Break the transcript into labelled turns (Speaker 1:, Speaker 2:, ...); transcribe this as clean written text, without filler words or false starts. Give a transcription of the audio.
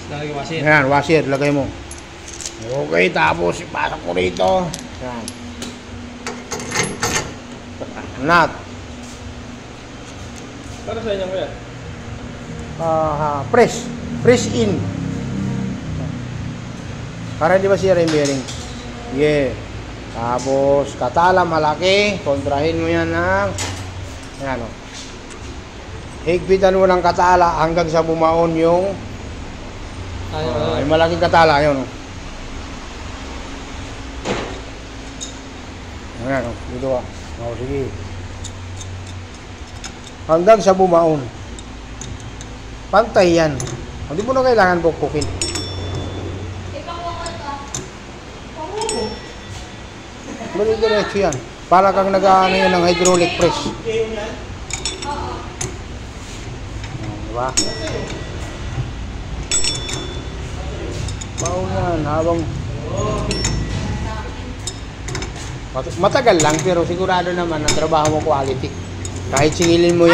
Speaker 1: Lagay yung washer.
Speaker 2: Ayan, washer, lagay mo. Okay, tapos ipasok ko rito. Ayan. Nut.
Speaker 1: Para sa inyo kuya?
Speaker 2: Press. Press in. Para di ba siya yung bearing? Yeah. Tapos, katala malaki. Kontrahin mo yan ng... Ayan o. Higpitan mo ng katala hanggang sa bumaon yung... yung malaking katala. Yun o. Ayan o. Dito ka. O, sige. Hanggang sa bumaon. Pantay yan. Hindi mo na kailangan pukpukin. Diretso yan. Para kang nag-ano yan ng hydraulic press. Diba? Baon yan. Habang... Matagal lang pero sigurado naman ang trabaho mo quality. Kahit singilin mo yan.